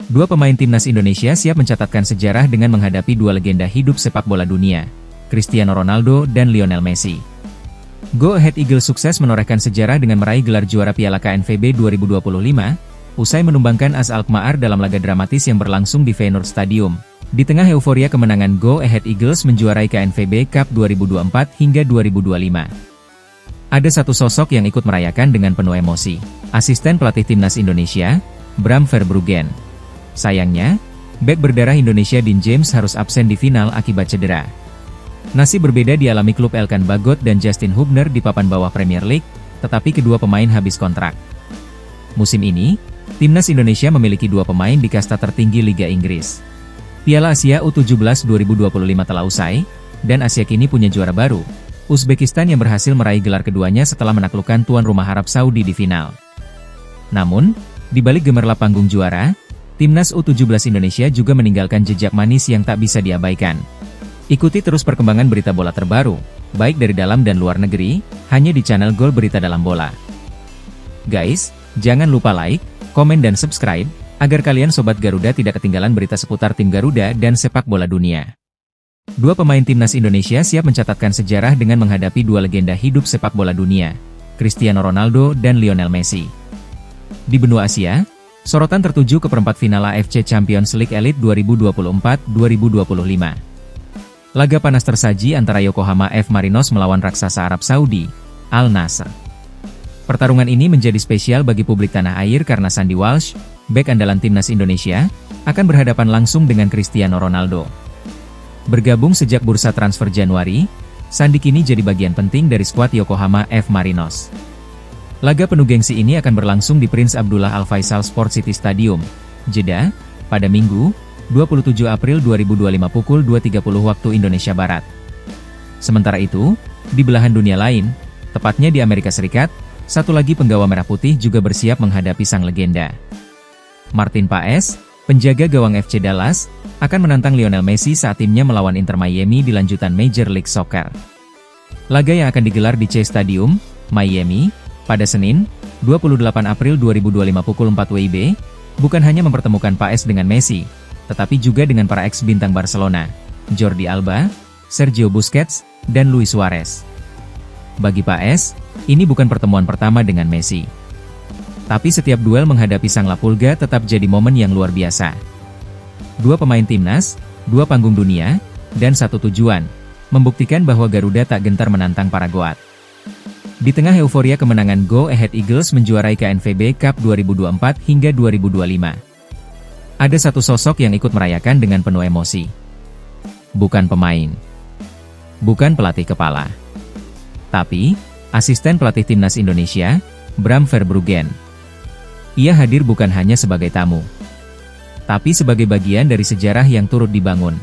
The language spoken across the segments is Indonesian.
Dua pemain timnas Indonesia siap mencatatkan sejarah dengan menghadapi dua legenda hidup sepak bola dunia, Cristiano Ronaldo dan Lionel Messi. Go Ahead Eagles sukses menorehkan sejarah dengan meraih gelar juara Piala KNVB 2025, usai menumbangkan AS Alkmaar dalam laga dramatis yang berlangsung di Feyenoord Stadium. Di tengah euforia kemenangan, Go Ahead Eagles menjuarai KNVB Cup 2024 hingga 2025. Ada satu sosok yang ikut merayakan dengan penuh emosi, asisten pelatih timnas Indonesia, Bram Verbruggen. Sayangnya, bek berdarah Indonesia Dean James harus absen di final akibat cedera. Nasib berbeda dialami klub Elkan Bagot dan Justin Hubner di papan bawah Premier League, tetapi kedua pemain habis kontrak. Musim ini, timnas Indonesia memiliki dua pemain di kasta tertinggi Liga Inggris. Piala Asia U17 2025 telah usai, dan Asia kini punya juara baru, Uzbekistan yang berhasil meraih gelar keduanya setelah menaklukkan tuan rumah Arab Saudi di final. Namun, di balik gemerlap panggung juara, timnas U17 Indonesia juga meninggalkan jejak manis yang tak bisa diabaikan. Ikuti terus perkembangan berita bola terbaru, baik dari dalam dan luar negeri, hanya di channel Gol Berita Dalam Bola. Guys, jangan lupa like, komen dan subscribe, agar kalian Sobat Garuda tidak ketinggalan berita seputar tim Garuda dan sepak bola dunia. Dua pemain timnas Indonesia siap mencatatkan sejarah dengan menghadapi dua legenda hidup sepak bola dunia, Cristiano Ronaldo dan Lionel Messi. Di benua Asia, sorotan tertuju ke perempat final AFC Champions League Elite 2024-2025. Laga panas tersaji antara Yokohama F. Marinos melawan raksasa Arab Saudi, Al Nassr. Pertarungan ini menjadi spesial bagi publik tanah air karena Sandy Walsh, bek andalan timnas Indonesia, akan berhadapan langsung dengan Cristiano Ronaldo. Bergabung sejak bursa transfer Januari, Sandy kini jadi bagian penting dari skuad Yokohama F. Marinos. Laga penuh gengsi ini akan berlangsung di Prince Abdullah Al Faisal Sport City Stadium, Jeddah, pada Minggu, 27 April 2025 pukul 2.30 waktu Indonesia Barat. Sementara itu, di belahan dunia lain, tepatnya di Amerika Serikat, satu lagi penggawa merah putih juga bersiap menghadapi sang legenda. Martin Paes, penjaga gawang FC Dallas, akan menantang Lionel Messi saat timnya melawan Inter Miami di lanjutan Major League Soccer. Laga yang akan digelar di Chase Stadium, Miami, pada Senin, 28 April 2025 pukul 4 WIB, bukan hanya mempertemukan Paes dengan Messi, tetapi juga dengan para ex-bintang Barcelona, Jordi Alba, Sergio Busquets, dan Luis Suarez. Bagi Paes, ini bukan pertemuan pertama dengan Messi. Tapi setiap duel menghadapi sang Lapulga tetap jadi momen yang luar biasa. Dua pemain timnas, dua panggung dunia, dan satu tujuan, membuktikan bahwa Garuda tak gentar menantang para goat. Di tengah euforia kemenangan, Go Ahead Eagles menjuarai KNVB Cup 2024 hingga 2025. Ada satu sosok yang ikut merayakan dengan penuh emosi. Bukan pemain. Bukan pelatih kepala. Tapi, asisten pelatih timnas Indonesia, Bram Verbruggen. Ia hadir bukan hanya sebagai tamu, tapi sebagai bagian dari sejarah yang turut dibangun.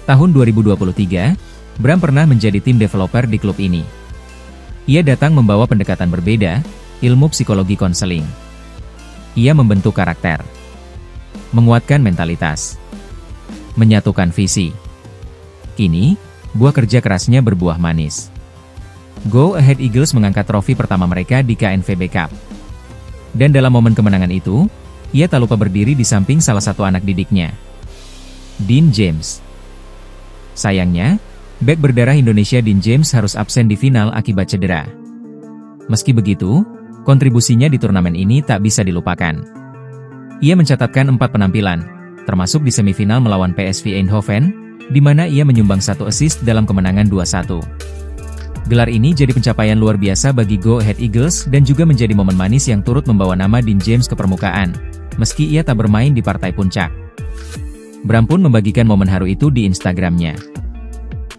Tahun 2023, Bram pernah menjadi tim developer di klub ini. Ia datang membawa pendekatan berbeda, ilmu psikologi konseling. Ia membentuk karakter, menguatkan mentalitas, menyatukan visi. Kini, buah kerja kerasnya berbuah manis. Go Ahead Eagles mengangkat trofi pertama mereka di KNVB Cup. Dan dalam momen kemenangan itu, ia tak lupa berdiri di samping salah satu anak didiknya, Dean James. Sayangnya, bek berdarah Indonesia Dean James harus absen di final akibat cedera. Meski begitu, kontribusinya di turnamen ini tak bisa dilupakan. Ia mencatatkan 4 penampilan, termasuk di semifinal melawan PSV Eindhoven, di mana ia menyumbang 1 assist dalam kemenangan 2-1. Gelar ini jadi pencapaian luar biasa bagi Go Ahead Eagles dan juga menjadi momen manis yang turut membawa nama Dean James ke permukaan, meski ia tak bermain di partai puncak. Bram pun membagikan momen haru itu di Instagramnya.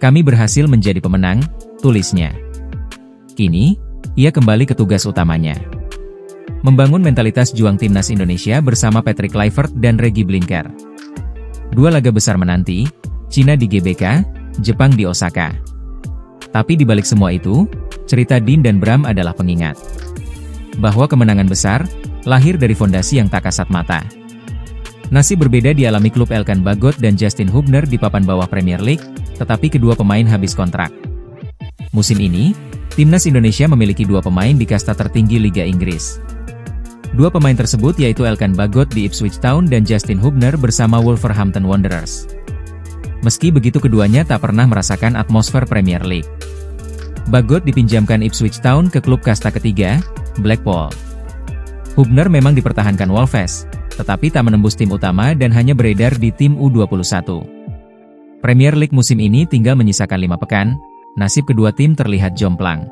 "Kami berhasil menjadi pemenang," tulisnya. Kini, ia kembali ke tugas utamanya, membangun mentalitas juang timnas Indonesia bersama Patrick Kluivert dan Regi Blinker. 2 laga besar menanti, Cina di GBK, Jepang di Osaka. Tapi di balik semua itu, cerita Dean dan Bram adalah pengingat bahwa kemenangan besar lahir dari fondasi yang tak kasat mata. Nasib berbeda dialami klub Elkan Bagot dan Justin Hubner di papan bawah Premier League, tetapi kedua pemain habis kontrak. Musim ini, timnas Indonesia memiliki 2 pemain di kasta tertinggi Liga Inggris. Dua pemain tersebut yaitu Elkan Bagot di Ipswich Town dan Justin Hubner bersama Wolverhampton Wanderers. Meski begitu keduanya tak pernah merasakan atmosfer Premier League. Bagot dipinjamkan Ipswich Town ke klub kasta ketiga, Blackpool. Hubner memang dipertahankan Wolves, tetapi tak menembus tim utama dan hanya beredar di tim U21. Premier League musim ini tinggal menyisakan 5 pekan, nasib kedua tim terlihat jomplang.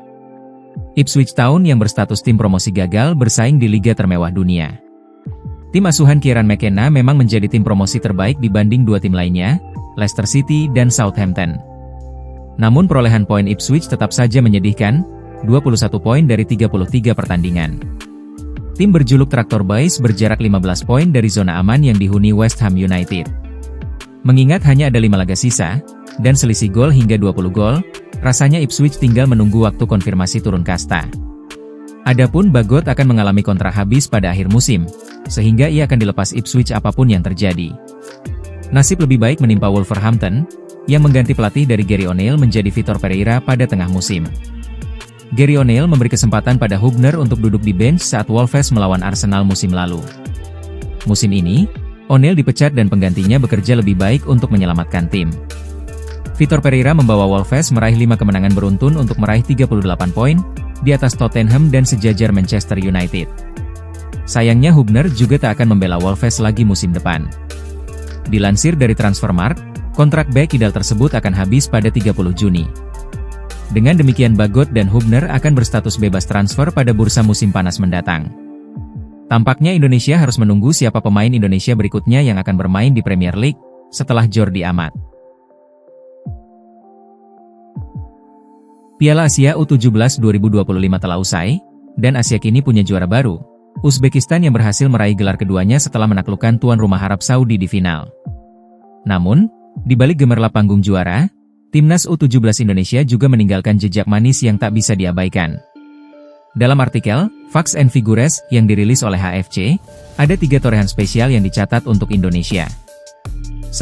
Ipswich Town yang berstatus tim promosi gagal bersaing di liga termewah dunia. Tim asuhan Kieran McKenna memang menjadi tim promosi terbaik dibanding dua tim lainnya, Leicester City dan Southampton. Namun perolehan poin Ipswich tetap saja menyedihkan, 21 poin dari 33 pertandingan. Tim berjuluk Traktor Boys berjarak 15 poin dari zona aman yang dihuni West Ham United. Mengingat hanya ada 5 laga sisa, dan selisih gol hingga 20 gol, rasanya Ipswich tinggal menunggu waktu konfirmasi turun kasta. Adapun Bagot akan mengalami kontrak habis pada akhir musim, sehingga ia akan dilepas Ipswich apapun yang terjadi. Nasib lebih baik menimpa Wolverhampton, yang mengganti pelatih dari Gary O'Neill menjadi Vitor Pereira pada tengah musim. Gary O'Neill memberi kesempatan pada Hubner untuk duduk di bench saat Wolves melawan Arsenal musim lalu. Musim ini, O'Neill dipecat dan penggantinya bekerja lebih baik untuk menyelamatkan tim. Vitor Pereira membawa Wolves meraih 5 kemenangan beruntun untuk meraih 38 poin, di atas Tottenham dan sejajar Manchester United. Sayangnya Hubner juga tak akan membela Wolves lagi musim depan. Dilansir dari Transfermarkt, kontrak bek kidal tersebut akan habis pada 30 Juni. Dengan demikian Bagot dan Hubner akan berstatus bebas transfer pada bursa musim panas mendatang. Tampaknya Indonesia harus menunggu siapa pemain Indonesia berikutnya yang akan bermain di Premier League, setelah Jordi Amat. Piala Asia U17 2025 telah usai, dan Asia kini punya juara baru, Uzbekistan yang berhasil meraih gelar keduanya setelah menaklukkan tuan rumah Arab Saudi di final. Namun, di balik gemerlap panggung juara, Timnas U17 Indonesia juga meninggalkan jejak manis yang tak bisa diabaikan. Dalam artikel, Facts and Figures yang dirilis oleh HFC, ada 3 torehan spesial yang dicatat untuk Indonesia. 1.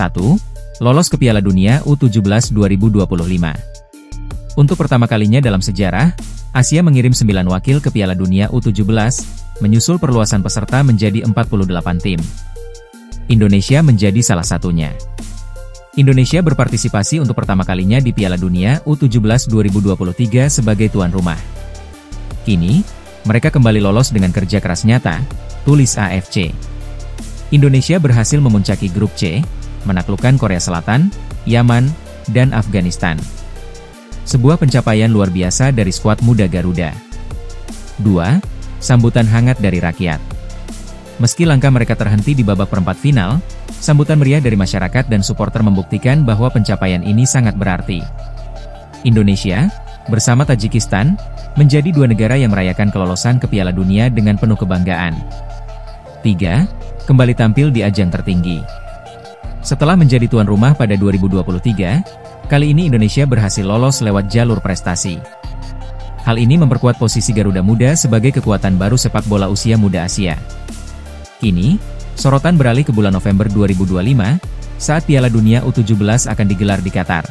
Lolos ke Piala Dunia U17 2025. Untuk pertama kalinya dalam sejarah, Asia mengirim 9 wakil ke Piala Dunia U17, menyusul perluasan peserta menjadi 48 tim. Indonesia menjadi salah satunya. Indonesia berpartisipasi untuk pertama kalinya di Piala Dunia U17 2023 sebagai tuan rumah. Kini, mereka kembali lolos dengan kerja keras nyata, tulis AFC. Indonesia berhasil memuncaki grup C, menaklukkan Korea Selatan, Yaman, dan Afghanistan. Sebuah pencapaian luar biasa dari skuad muda Garuda. 2. Sambutan hangat dari rakyat. Meski langkah mereka terhenti di babak perempat final, sambutan meriah dari masyarakat dan supporter membuktikan bahwa pencapaian ini sangat berarti. Indonesia, bersama Tajikistan, menjadi 2 negara yang merayakan kelolosan ke Piala Dunia dengan penuh kebanggaan. 3. Kembali tampil di ajang tertinggi. Setelah menjadi tuan rumah pada 2023, kali ini Indonesia berhasil lolos lewat jalur prestasi. Hal ini memperkuat posisi Garuda Muda sebagai kekuatan baru sepak bola usia muda Asia. Kini, sorotan beralih ke bulan November 2025, saat Piala Dunia U17 akan digelar di Qatar.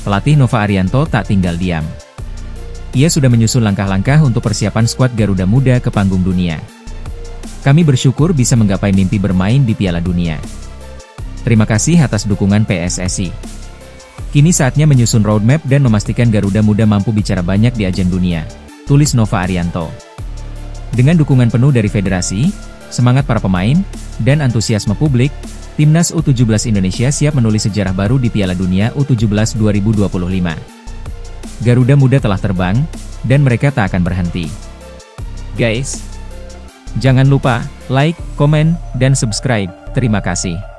Pelatih Nova Arianto tak tinggal diam. Ia sudah menyusun langkah-langkah untuk persiapan skuad Garuda Muda ke panggung dunia. Kami bersyukur bisa menggapai mimpi bermain di Piala Dunia. Terima kasih atas dukungan PSSI. Kini saatnya menyusun roadmap dan memastikan Garuda Muda mampu bicara banyak di ajang dunia, tulis Nova Arianto. Dengan dukungan penuh dari federasi, semangat para pemain, dan antusiasme publik, Timnas U17 Indonesia siap menulis sejarah baru di Piala Dunia U17 2025. Garuda Muda telah terbang, dan mereka tak akan berhenti. Guys, jangan lupa like, komen, dan subscribe. Terima kasih.